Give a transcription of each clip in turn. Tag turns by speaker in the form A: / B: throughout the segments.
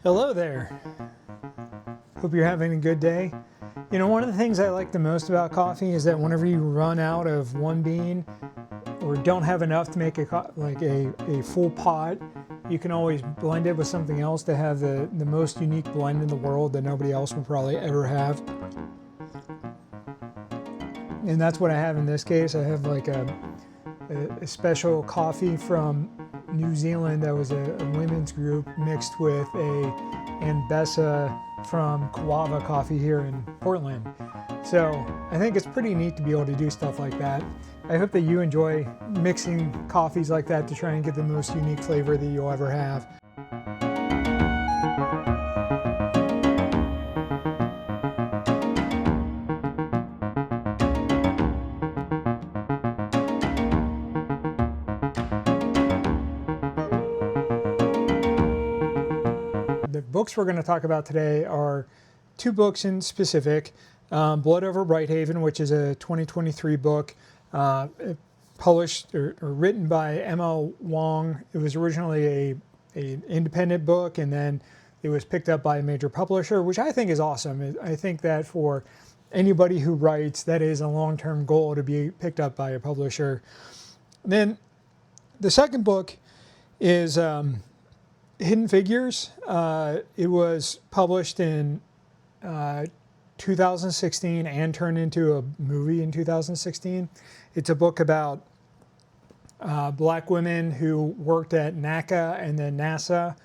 A: Hello there. Hope you're having a good day. You know, one of the things I like the most about coffee is that whenever you run out of one bean or don't have enough to make a full pot, you can always blend it with something else to have the most unique blend in the world that nobody else will probably ever have. And that's what I have in this case. I have like a special coffee from New Zealand that was a women's group mixed with a Ambessa from Kawava Coffee here in Portland. So I think it's pretty neat to be able to do stuff like that. I hope that you enjoy mixing coffees like that to try and get the most unique flavor that you'll ever have. The books we're going to talk about today are two books in specific. Blood Over Brighthaven, which is a 2023 book published or written by Emma Wong. It was originally an independent book, and then it was picked up by a major publisher, which I think is awesome. I think that for anybody who writes, that is a long-term goal to be picked up by a publisher. Then the second book is Hidden Figures. It was published in 2016 and turned into a movie in 2016. It's a book about black women who worked at NACA and then NASA.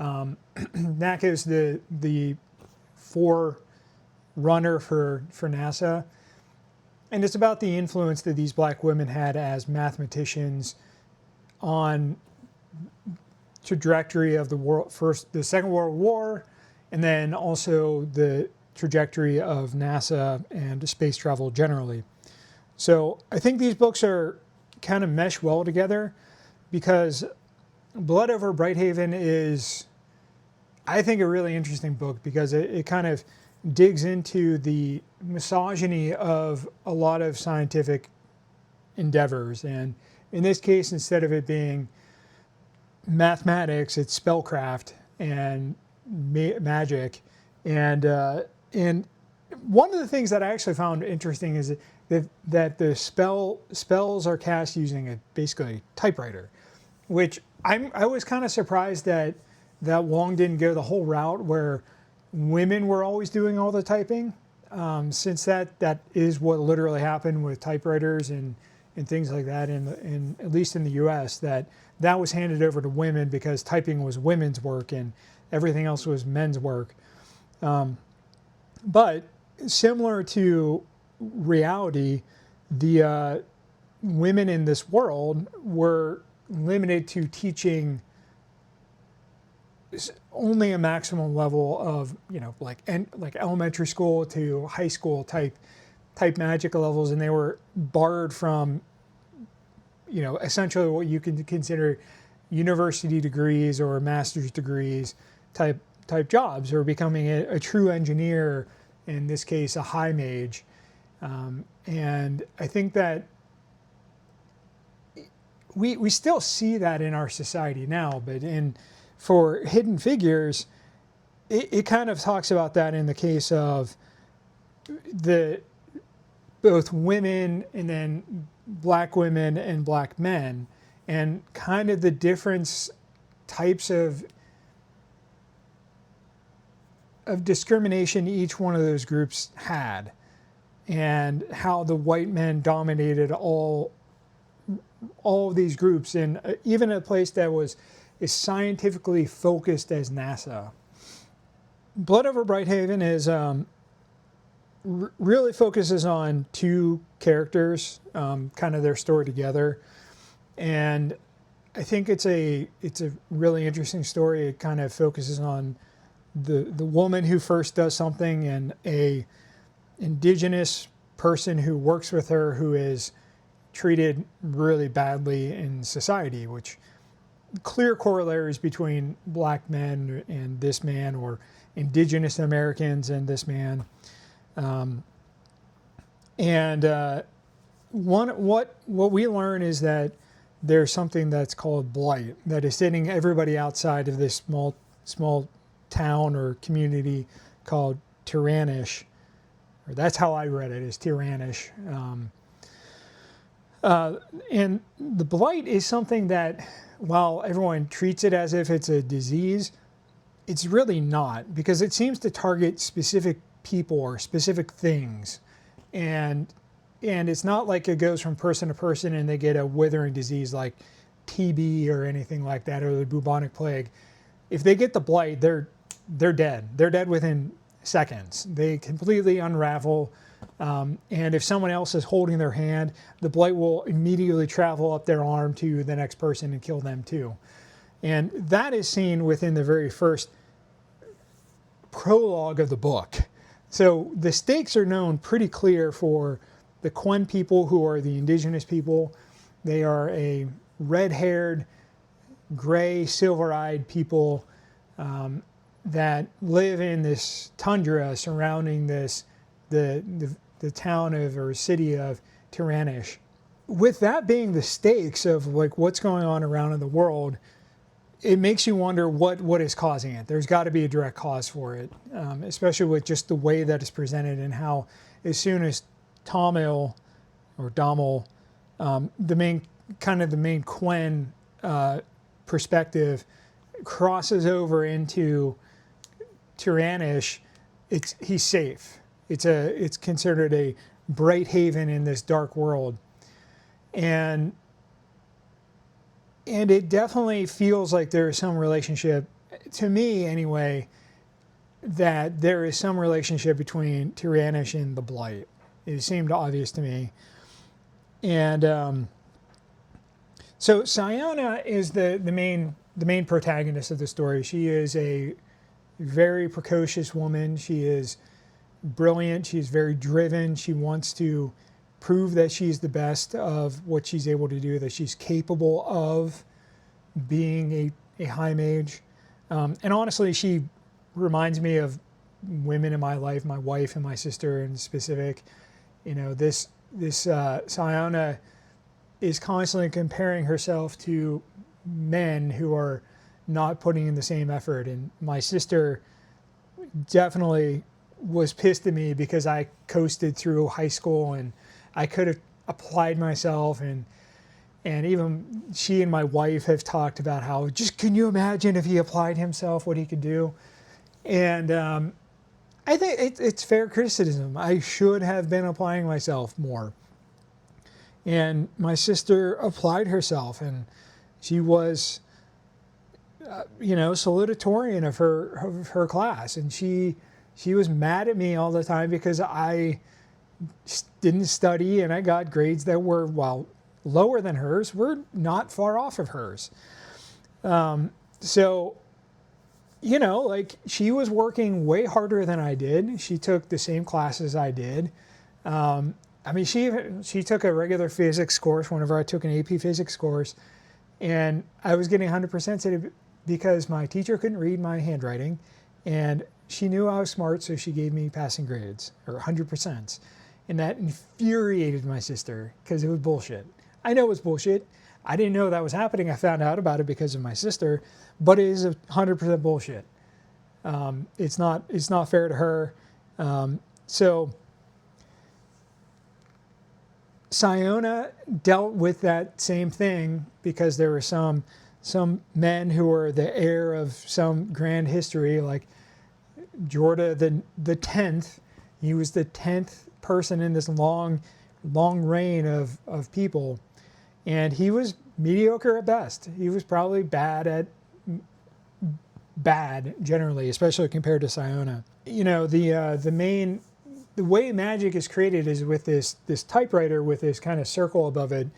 A: NACA is the forerunner for NASA. And it's about the influence that these black women had as mathematicians on trajectory of the Second World War, and then also the trajectory of NASA and space travel generally. So I think these books are kind of mesh well together, because Blood Over Brighthaven is, I think, a really interesting book because it kind of digs into the misogyny of a lot of scientific endeavors. And in this case, instead of it being mathematics, it's spellcraft and magic. And one of the things that I actually found interesting is that the spells are cast using basically a typewriter, which I was kind of surprised that Wong didn't go the whole route where women were always doing all the typing, since that is what literally happened with typewriters and things like that at least in the US, that was handed over to women because typing was women's work and everything else was men's work. But similar to reality, the women in this world were limited to teaching only a maximum level of, like elementary school to high school type magic levels, and they were barred from, essentially what you can consider university degrees or master's degrees type jobs, or becoming a true engineer, in this case a high mage. And I think that we still see that in our society now, but for Hidden Figures, it kind of talks about that in the case of both women and then black women and black men, and kind of the different types of discrimination each one of those groups had, and how the white men dominated all of these groups, and even a place that was as scientifically focused as NASA. Blood Over Brighthaven is really focuses on two characters, kind of their story together, and I think it's a really interesting story. It kind of focuses on the woman who first does something, and a indigenous person who works with her who is treated really badly in society, which clear corollaries between black men and this man, or indigenous Americans and this man. What we learn is that there's something that's called blight that is sitting everybody outside of this small town or community called Tiranish, or that's how I read it, is Tiranish. And the blight is something that, while everyone treats it as if it's a disease, it's really not, because it seems to target specific people or specific things. And it's not like it goes from person to person and they get a withering disease like TB or anything like that, or the bubonic plague. If they get the blight, they're dead. They're dead within seconds. They completely unravel. And if someone else is holding their hand, the blight will immediately travel up their arm to the next person and kill them too. And that is seen within the very first prologue of the book. So the stakes are known pretty clear for the Quen people, who are the indigenous people. They are a red-haired, gray, silver-eyed people that live in this tundra surrounding the town of, or city of, Tiranish. With that being the stakes of like what's going on around in the world, it makes you wonder what is causing it. There's got to be a direct cause for it, especially with just the way that it's presented, and how as soon as Tamil or Damil, the main Quen perspective, crosses over into Tiranish, he's safe. It's considered a bright haven in this dark world, and it definitely feels like there is some relationship, to me anyway, that there is some relationship between Tiranish and the blight. It seemed obvious to me. And so Sayona is the main protagonist of the story. She is a very precocious woman. She is brilliant. She's very driven. She wants to prove that she's the best of what she's able to do, that she's capable of being a high mage. And honestly, she reminds me of women in my life, my wife and my sister in specific. You know, this Sayona is constantly comparing herself to men who are not putting in the same effort. And my sister definitely was pissed at me because I coasted through high school and I could have applied myself, and even she and my wife have talked about how, just can you imagine if he applied himself, what he could do? And I think it's fair criticism. I should have been applying myself more. And my sister applied herself, and she was, salutatorian of her class, and she was mad at me all the time because I didn't study and I got grades that were, while lower than hers, were not far off of hers. So, like, she was working way harder than I did. She took the same classes I did. She took a regular physics course whenever I took an AP physics course, and I was getting 100% because my teacher couldn't read my handwriting, and she knew I was smart, so she gave me passing grades, or 100%. And that infuriated my sister because it was bullshit. I know it's bullshit. I didn't know that was happening. I found out about it because of my sister, but it is 100% bullshit. It's not fair to her. So Sayona dealt with that same thing because there were some men who were the heir of some grand history, like Jorda the 10th. He was the 10th person in this long reign of people, and he was mediocre at best. He was probably bad generally, especially compared to Sayona. The way magic is created is with this typewriter with this kind of circle above it,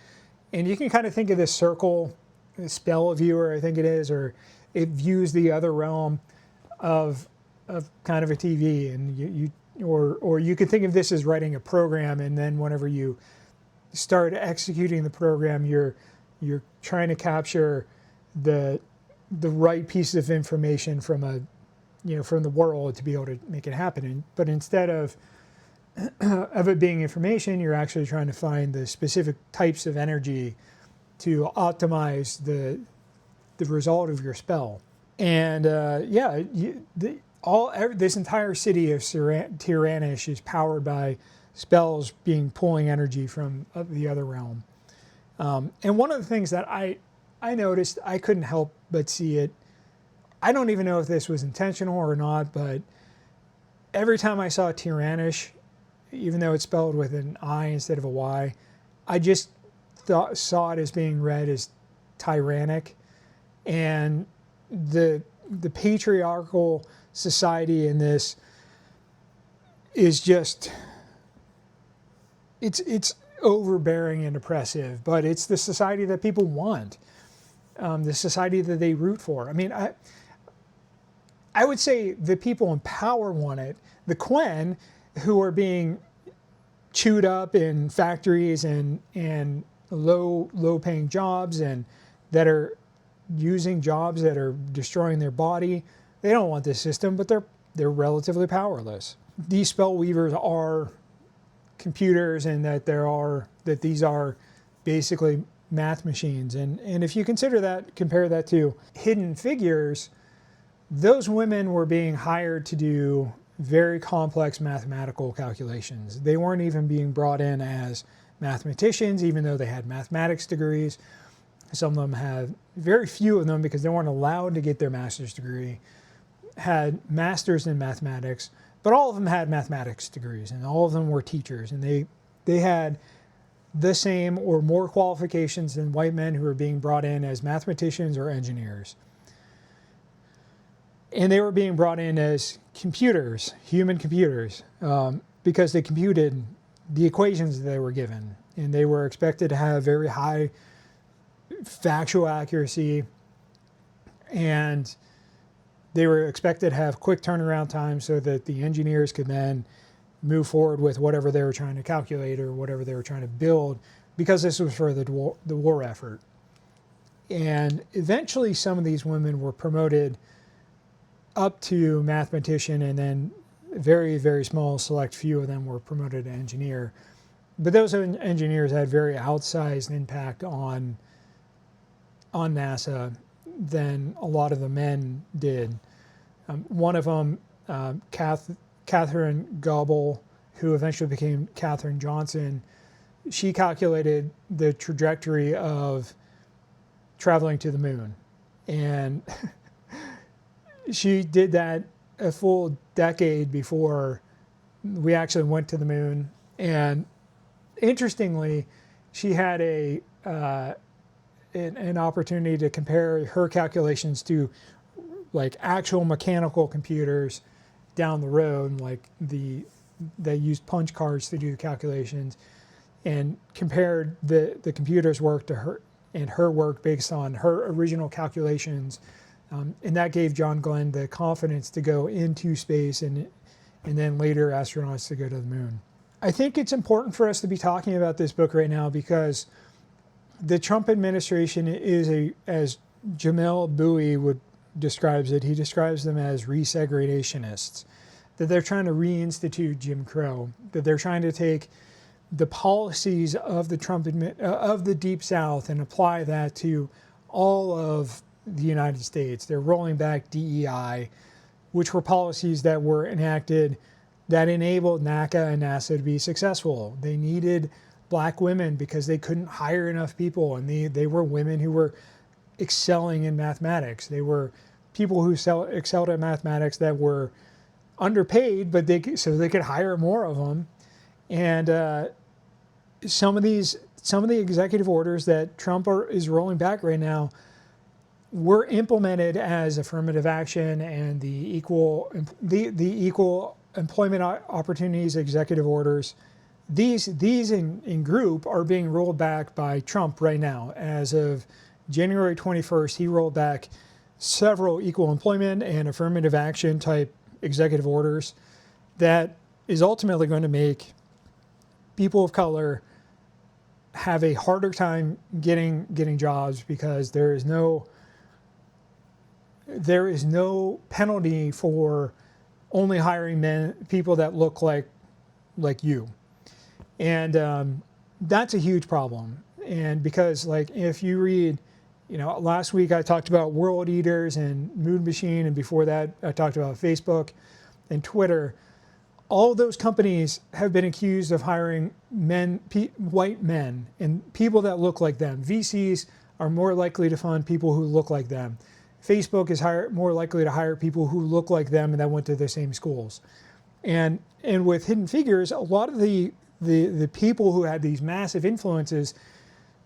A: and you can kind of think of this circle, a spell viewer, I think it is, or it views the other realm of kind of a TV, and or you could think of this as writing a program, and then whenever you start executing the program, you're trying to capture the right piece of information from the world to be able to make it happen. But instead of it being information, you're actually trying to find the specific types of energy to optimize the result of your spell. And yeah, this entire city of Tiranish is powered by spells pulling energy from the other realm. And one of the things that I noticed, I couldn't help but see it. I don't even know if this was intentional or not, but every time I saw Tiranish, even though it's spelled with an I instead of a Y, I just saw it as being read as tyrannic. And the patriarchal society in this is just, it's overbearing and oppressive, but it's the society that people want, the society that they root for. I mean, I would say the people in power want it. The Quen, who are being chewed up in factories and low paying jobs, and that are using jobs that are destroying their body, they don't want this system, but they're relatively powerless. These spell weavers are computers, and that these are basically math machines. And if you compare that to Hidden Figures, those women were being hired to do very complex mathematical calculations. They weren't even being brought in as mathematicians, even though they had mathematics degrees. Some of them had, very few of them, because they weren't allowed to get their master's degree, had masters in mathematics, but all of them had mathematics degrees, and all of them were teachers, and they had the same or more qualifications than white men who were being brought in as mathematicians or engineers. And they were being brought in as computers, human computers, because they computed the equations that they were given. And they were expected to have very high factual accuracy, and they were expected to have quick turnaround time so that the engineers could then move forward with whatever they were trying to calculate or whatever they were trying to build, because this was for the war effort. And eventually some of these women were promoted up to mathematician, and then very, very small select few of them were promoted to engineer. But those engineers had very outsized impact on NASA than a lot of the men did. One of them, Catherine Goebel, who eventually became Katherine Johnson, she calculated the trajectory of traveling to the moon. And she did that a full decade before we actually went to the moon. And interestingly, she had an opportunity to compare her calculations to like actual mechanical computers down the road, like they used punch cards to do the calculations, and compared the computer's work to her and her work based on her original calculations. And that gave John Glenn the confidence to go into space and then later astronauts to go to the moon. I think it's important for us to be talking about this book right now because the Trump administration is as Jamel Bouie describes it, he describes them as resegregationists, that they're trying to reinstitute Jim Crow, that they're trying to take the policies of the Deep South and apply that to all of the United States. They're rolling back DEI, which were policies that were enacted that enabled NACA and NASA to be successful. They needed black women because they couldn't hire enough people, and they were women who were excelling in mathematics. They were people who excelled at mathematics that were underpaid, but so they could hire more of them. And some of the executive orders that Trump is rolling back right now were implemented as affirmative action and the equal employment opportunities executive orders. These in group are being rolled back by Trump right now. As of January 21st, he rolled back several equal employment and affirmative action type executive orders that is ultimately going to make people of color have a harder time getting jobs, because there is no penalty for only hiring people that look like you. And that's a huge problem. And because, like, if you read last week I talked about World Eaters and Moon Machine, and before that I talked about Facebook and Twitter. All of those companies have been accused of hiring white men and people that look like them. VCs are more likely to fund people who look like them. Facebook is more likely to hire people who look like them and that went to the same schools. And with Hidden Figures, a lot of the people who had these massive influences,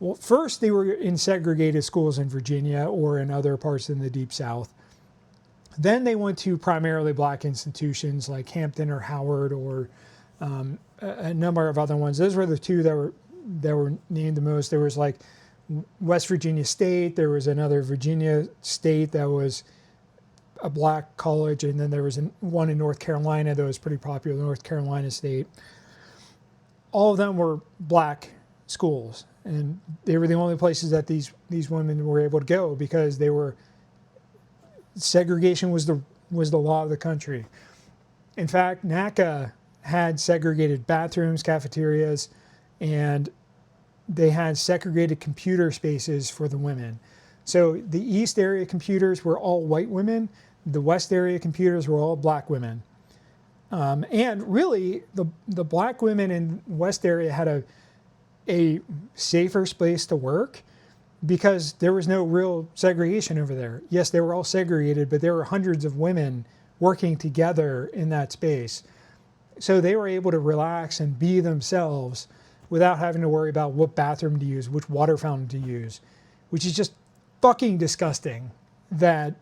A: well, first they were in segregated schools in Virginia or in other parts in the Deep South. Then they went to primarily black institutions like Hampton or Howard or a number of other ones. Those were the two that were named the most. There was like West Virginia State. There was another Virginia State that was a black college, and then there was one in North Carolina that was pretty popular, North Carolina State. All of them were black schools, and they were the only places that these women were able to go because they were segregation was the law of the country. In fact, NACA had segregated bathrooms, cafeterias, and they had segregated computer spaces for the women. So the East area computers were all white women. The West area computers were all black women. And really, the black women in West area had a safer space to work because there was no real segregation over there. Yes, they were all segregated, but there were hundreds of women working together in that space. So they were able to relax and be themselves without having to worry about what bathroom to use, which water fountain to use, which is just fucking disgusting. That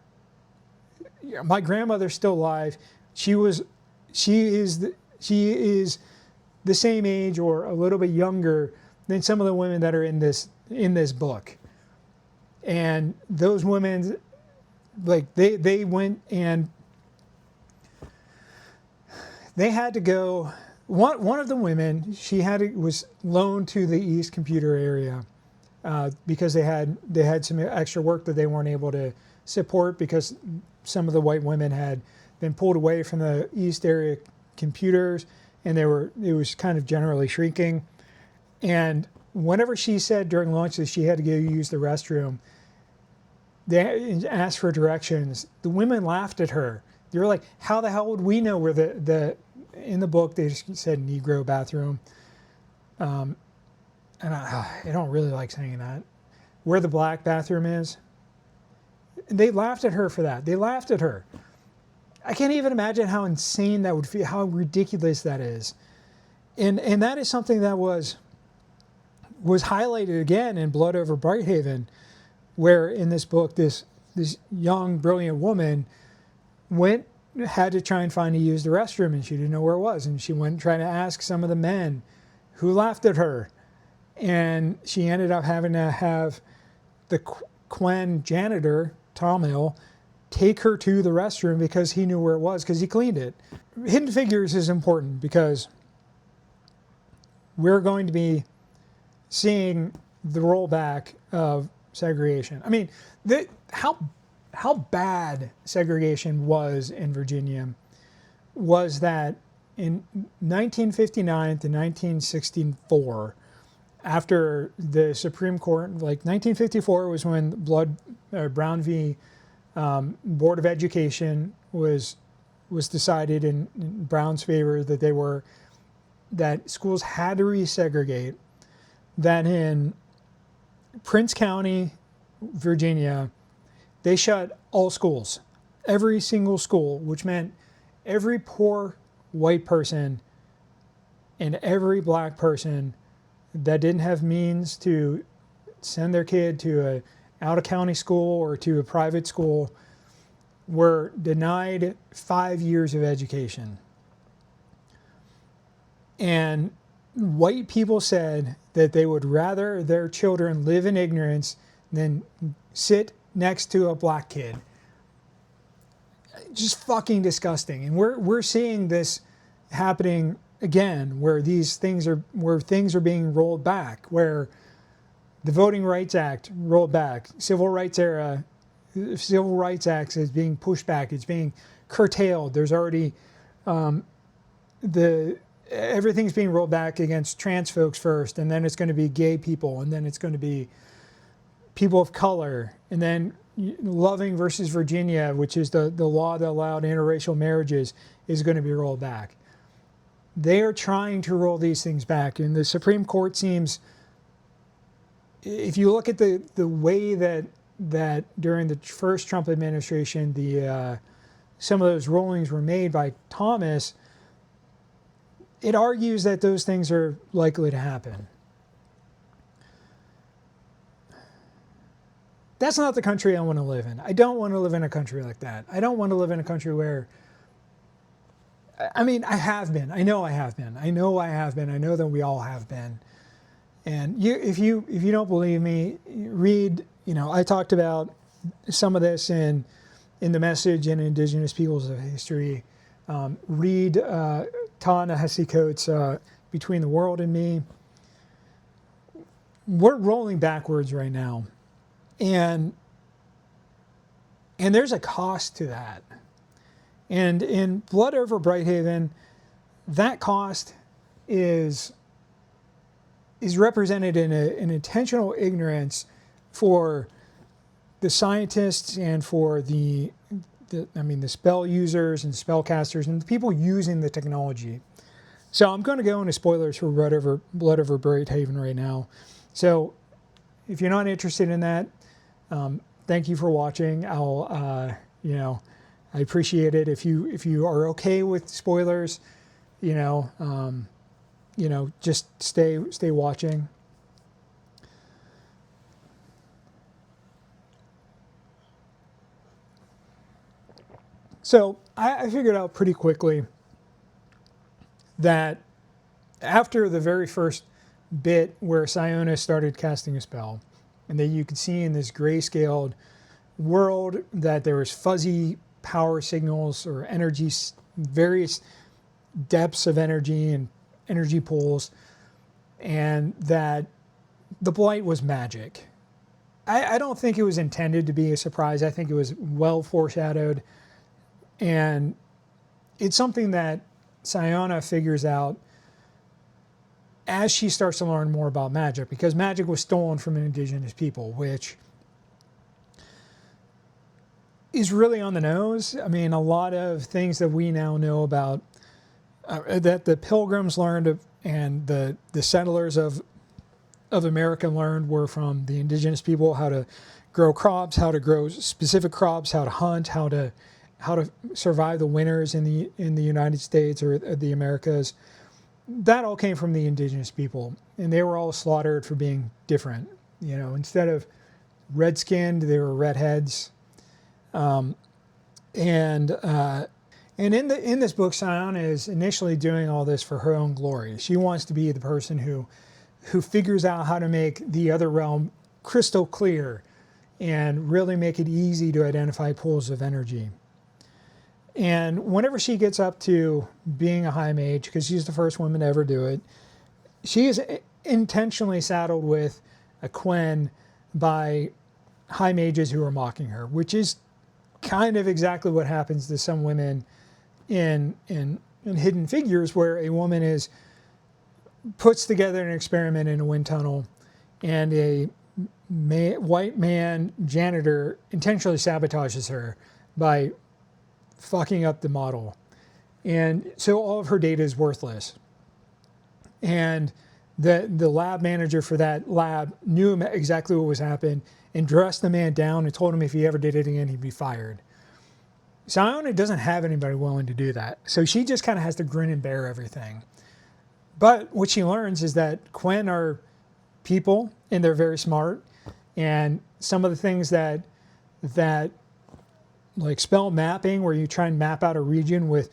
A: my grandmother's still alive. She is the same age or a little bit younger than some of the women that are in this book. And those women, like they went and they had to go. One of the women, was loaned to the East computer area because they had some extra work that they weren't able to support because some of the white women had been pulled away from the East area computers, and it was kind of generally shrinking. And whenever she said during lunch that she had to go use the restroom, they asked for directions. The women laughed at her. They were like, "How the hell would we know where in the book they just said Negro bathroom?" And I don't really like saying that. Where the black bathroom is. And they laughed at her for that. They laughed at her. I can't even imagine how insane that would feel, how ridiculous that is. And that is something that was highlighted again in Blood Over Brighthaven, where in this book, this young, brilliant woman had to try and find to use the restroom, and she didn't know where it was. And she went and tried to ask some of the men who laughed at her. And she ended up having to have the Quen janitor, Tom Hill, take her to the restroom because he knew where it was because he cleaned it. Hidden Figures is important because we're going to be seeing the rollback of segregation. I mean, how bad segregation was in Virginia was that in 1959 to 1964, after the Supreme Court, like 1954 was when Brown v. Board of Education was decided in Brown's favor that schools had to resegregate. That in Prince County, Virginia, they shut all schools, every single school, which meant every poor white person and every black person that didn't have means to send their kid to a out-of-county school or to a private school were denied 5 years of education. And white people said that they would rather their children live in ignorance than sit next to a black kid. Just fucking disgusting. And we're seeing this happening again, where things are being rolled back, where the Voting Rights Act rolled back, Civil Rights Act is being pushed back, it's being curtailed. There's already everything's being rolled back against trans folks first, and then it's going to be gay people, and then it's going to be people of color, and then Loving versus Virginia, which is the law that allowed interracial marriages, is going to be rolled back. They are trying to roll these things back, and the Supreme Court seems, if you look at the way that during the first Trump administration, some of those rulings were made by Thomas, it argues that those things are likely to happen. That's not the country I want to live in. I don't want to live in a country like that. I don't want to live in a country where, I mean, I have been. I know I have been. I know I have been. I know that we all have been. And if you don't believe me, read. I talked about some of this in the message in Indigenous Peoples of History. Read Ta-Nehisi Coates' Between the World and Me. We're rolling backwards right now. And there's a cost to that. And in Blood Over Brighthaven, that cost is represented in an intentional ignorance for the scientists and for the spell users and spellcasters and the people using the technology. So I'm going to go into spoilers for Blood Over Brighthaven right now. So if you're not interested in that, thank you for watching. I appreciate it. If you are okay with spoilers, just stay watching. So I figured out pretty quickly that after the very first bit where Siona started casting a spell, and that you could see in this grayscaled world that there was fuzzy power signals or energy, various depths of energy and energy pools, and that the blight was magic. I don't think it was intended to be a surprise. I think it was well foreshadowed, and it's something that Siona figures out as she starts to learn more about magic, because magic was stolen from indigenous people, which is really on the nose. I mean, a lot of things that we now know about, that the pilgrims learned and the settlers of America learned, were from the indigenous people: how to grow crops, how to grow specific crops, how to hunt, how to survive the winters in the United States or the Americas. That all came from the indigenous people, and they were all slaughtered for being different. Instead of red-skinned, they were redheads. And in this book, Siona is initially doing all this for her own glory. She wants to be the person who figures out how to make the other realm crystal clear and really make it easy to identify pools of energy. And whenever she gets up to being a high mage, because she's the first woman to ever do it, she is intentionally saddled with a Quen by high mages who are mocking her, which is kind of exactly what happens to some women in Hidden Figures, where a woman puts together an experiment in a wind tunnel, and a white man janitor intentionally sabotages her by fucking up the model, and so all of her data is worthless. And the lab manager for that lab knew exactly what was happening and dressed the man down and told him if he ever did it again, he'd be fired. Siona doesn't have anybody willing to do that, so she just kind of has to grin and bear everything. But what she learns is that Quen are people, and they're very smart, and some of the things that like spell mapping, where you try and map out a region with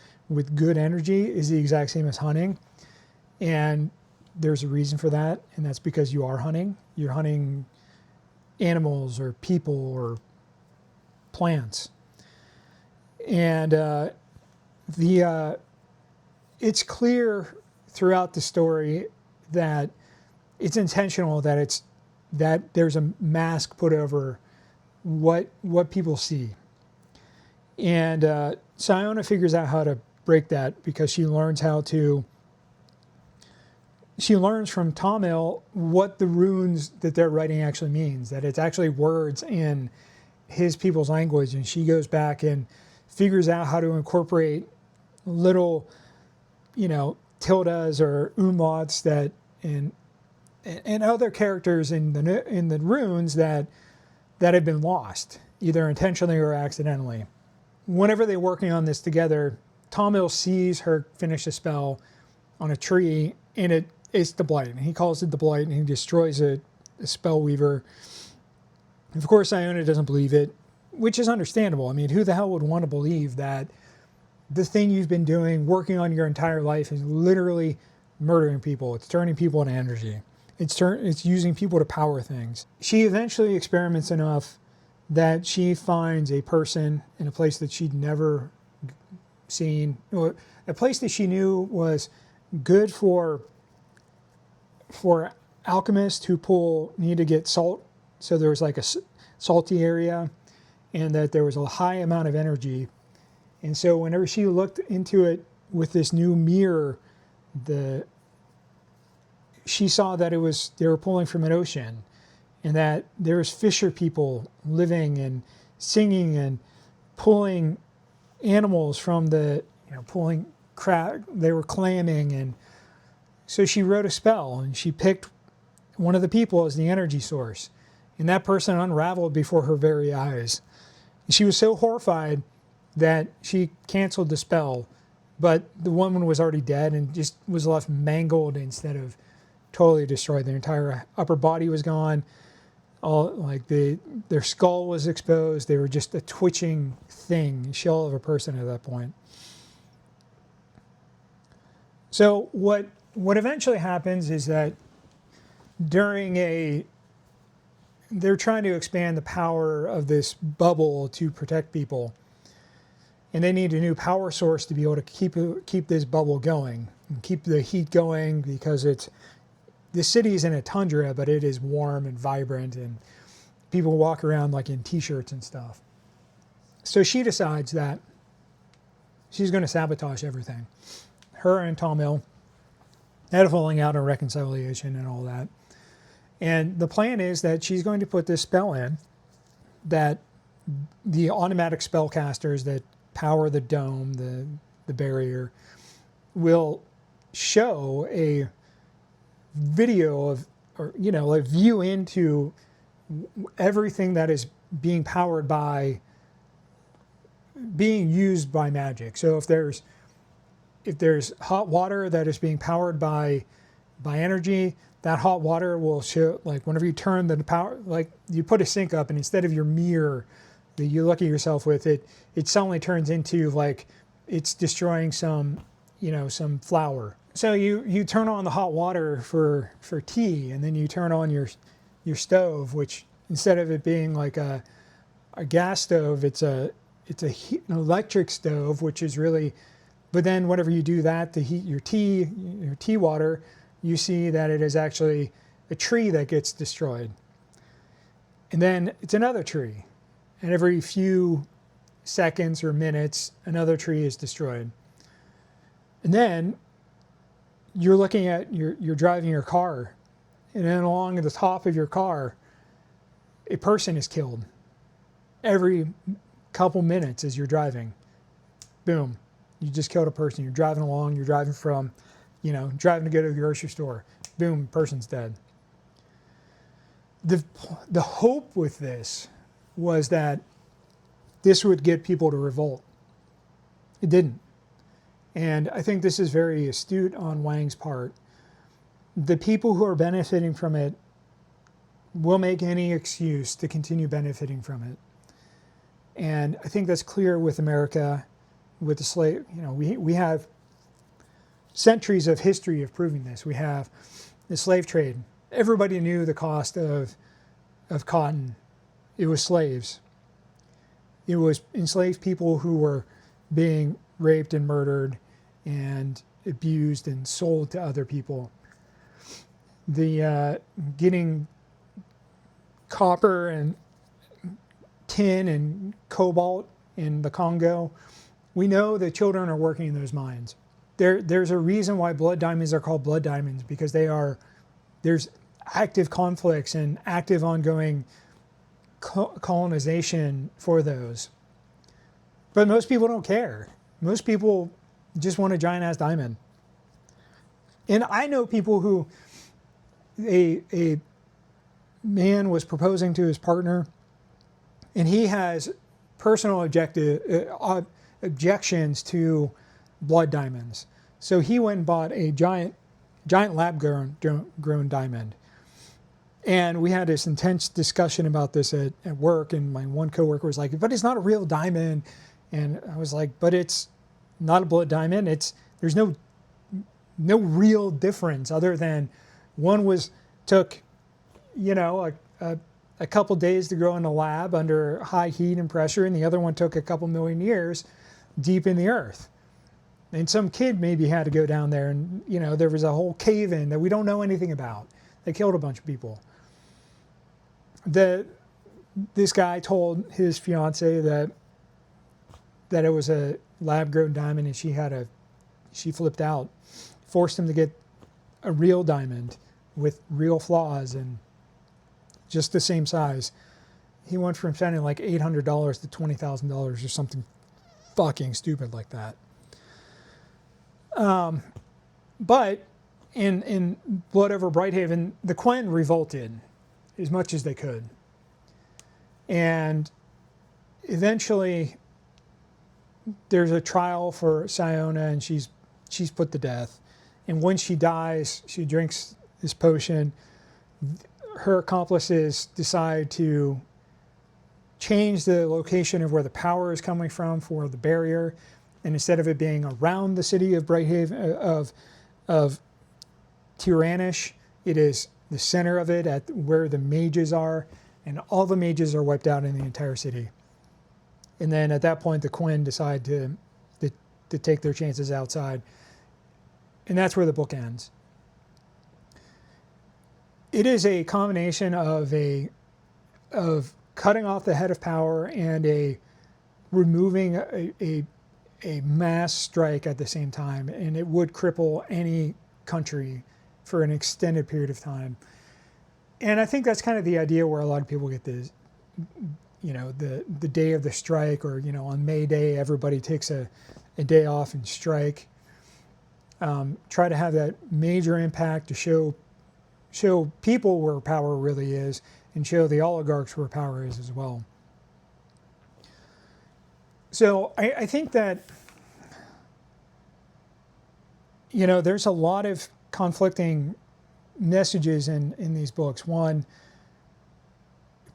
A: good energy, is the exact same as hunting. And there's a reason for that, and that's because you are hunting. You're hunting animals or people or plants. And it's clear throughout the story that it's intentional, that there's a mask put over what people see. And Siona figures out how to break that, because she learns how to she learns from Tamil what the runes that they're writing actually means, that it's actually words in his people's language. And she goes back and figures out how to incorporate little, tildes or umlauts that and other characters in the runes that have been lost, either intentionally or accidentally. Whenever they're working on this together, Tamil sees her finish a spell on a tree, and it's the blight. And he calls it the blight, and he destroys a spell weaver. Of course, Iona doesn't believe it, which is understandable. I mean, who the hell would want to believe that the thing you've been doing, working on your entire life, is literally murdering people? It's turning people into energy. It's using people to power things. She eventually experiments enough that she finds a person in a place that she'd never seen, or a place that she knew was good for alchemists who need to get salt. So there was like a salty area, and that there was a high amount of energy. And so whenever she looked into it with this new mirror, she saw that they were pulling from an ocean, and that there was fisher people living and singing and pulling animals from pulling crab. They were clamming. And so she wrote a spell, and she picked one of the people as the energy source, and that person unraveled before her very eyes. And she was so horrified that she canceled the spell, but the woman was already dead and just was left mangled instead of totally destroyed. Their entire upper body was gone. Their skull was exposed. They were just a twitching thing, shell of a person at that point. So what eventually happens is that they're trying to expand the power of this bubble to protect people, and they need a new power source to be able to keep this bubble going and keep the heat going, because the city is in a tundra, but it is warm and vibrant, and people walk around like in t-shirts and stuff. So she decides that she's going to sabotage everything. Her and Tamil had a falling out and reconciliation and all that. And the plan is that she's going to put this spell in, that the automatic spellcasters that power the dome, the barrier, will show a video of, or a view into everything that is being used by magic. So if there's hot water that is being powered by energy, that hot water will show, like whenever you turn the power, like you put a sink up, and instead of your mirror that you look at yourself with, it suddenly turns into like it's destroying some flour. So you turn on the hot water for tea, and then you turn on your stove, which instead of it being like a gas stove, it's an electric stove, which is really, but then whenever you do that to heat your tea water, you see that it is actually a tree that gets destroyed. And then it's another tree. And every few seconds or minutes, another tree is destroyed. And then you're looking at, you're driving your car, and then along the top of your car, a person is killed. Every couple minutes as you're driving, boom, you just killed a person. You're driving along, you're driving driving to go to the grocery store, boom, person's dead. The hope with this was that this would get people to revolt. It didn't. And I think this is very astute on Wang's part. The people who are benefiting from it will make any excuse to continue benefiting from it. And I think that's clear with America, with the slave. We have centuries of history of proving this. We have the slave trade. Everybody knew the cost of cotton. It was slaves. It was enslaved people who were being raped and murdered and abused and sold to other people. The getting copper and tin and cobalt in the Congo. We know that children are working in those mines. there's a reason why blood diamonds are called blood diamonds, because there's active conflicts and active ongoing colonization for those. But most people don't care. Most people just want a giant ass diamond. And I know people who a man was proposing to his partner, and he has personal objections to blood diamonds. So he went and bought a giant lab grown diamond. And we had this intense discussion about this at work, and my one coworker was like, but it's not a real diamond. And I was like, but it's not a blood diamond. There's no real difference other than one took a couple days to grow in a lab under high heat and pressure, and the other one took a couple million years deep in the earth. And some kid maybe had to go down there, and there was a whole cave-in that we don't know anything about. They killed a bunch of people. This guy told his fiance that it was a lab-grown diamond, and she flipped out, forced him to get a real diamond with real flaws and just the same size. He went from spending like $800 to $20,000 or something fucking stupid like that. But in Blood over Brighthaven, the Quen revolted as much as they could. And eventually there's a trial for Siona, and she's put to death. And when she dies, she drinks this potion. Her accomplices decide to change the location of where the power is coming from for the barrier. And instead of it being around the city of Brighthaven, of Tiranish, it is the center of it at where the mages are, and all the mages are wiped out in the entire city. And then at that point, the Quen decide to take their chances outside. And that's where the book ends. It is a combination of cutting off the head of power and removing a mass strike at the same time, and it would cripple any country for an extended period of time. And I think that's kind of the idea where a lot of people get this, the day of the strike, or on May Day everybody takes a day off and strike. Try to have that major impact to show people where power really is, and show the oligarchs where power is as well. So I think that, there's a lot of conflicting messages in these books. One,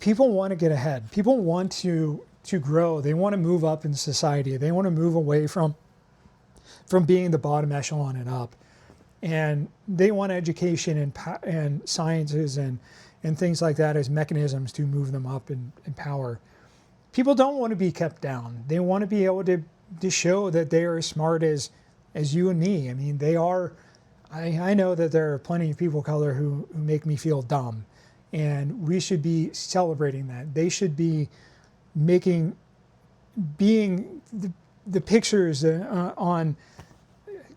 A: people want to get ahead. People want to grow. They want to move up in society. They want to move away from being the bottom echelon and up. And they want education and sciences and things like that as mechanisms to move them up in power. People don't want to be kept down. They want to be able to show that they are as smart as you and me. I mean, they are. I know that there are plenty of people of color who make me feel dumb, and we should be celebrating that. They should be being the pictures on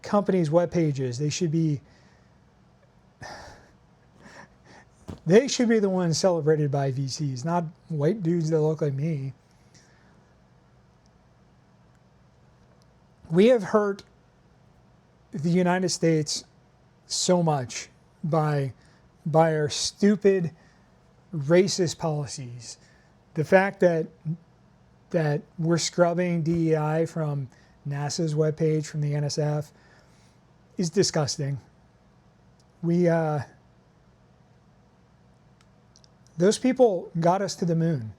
A: companies' web pages. They should be the ones celebrated by VCs, not white dudes that look like me. We have hurt the United States so much by our stupid racist policies. The fact that we're scrubbing DEI from NASA's webpage, from the NSF, is disgusting. Those people got us to the moon.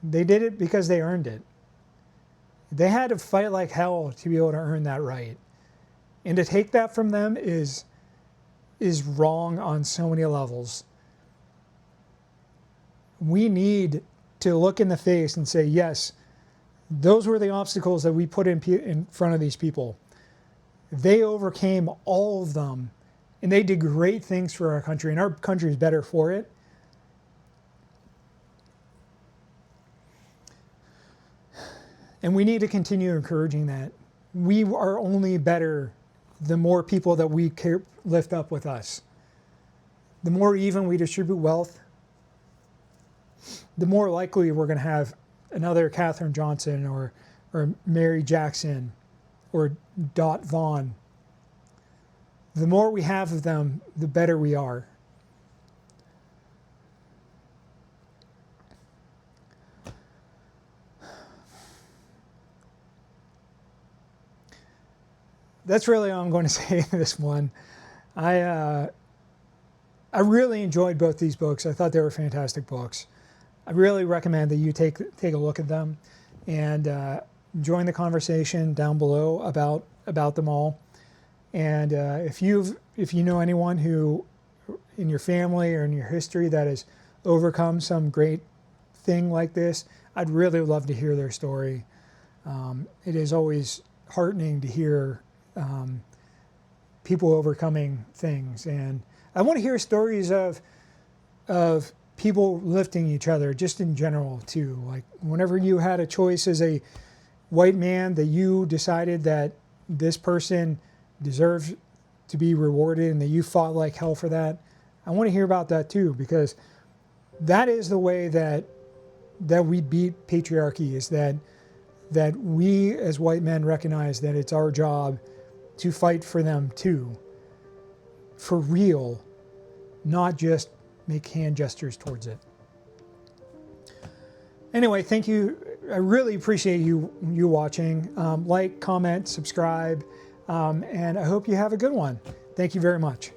A: They did it because they earned it. They had to fight like hell to be able to earn that right. And to take that from them is wrong on so many levels. We need to look in the face and say, yes, those were the obstacles that we put in front of these people. They overcame all of them, and they did great things for our country, and our country is better for it. And we need to continue encouraging that. We are only better the more people that we lift up with us. The more even we distribute wealth, the more likely we're going to have another Katherine Johnson or Mary Jackson or Dot Vaughn. The more we have of them, the better we are. That's really all I'm going to say in this one. I really enjoyed both these books. I thought they were fantastic books. I really recommend that you take a look at them and join the conversation down below about them all. And if you know anyone who in your family or in your history that has overcome some great thing like this, I'd really love to hear their story. It is always heartening to hear people overcoming things, and I want to hear stories of people lifting each other, just in general too. Like whenever you had a choice as a white man that you decided that this person deserves to be rewarded and that you fought like hell for that, I want to hear about that too, because that is the way that we beat patriarchy, is that we as white men recognize that it's our job to fight for them too, for real, not just make hand gestures towards it. Anyway, thank you. I really appreciate you watching. Like, comment, subscribe, and I hope you have a good one. Thank you very much.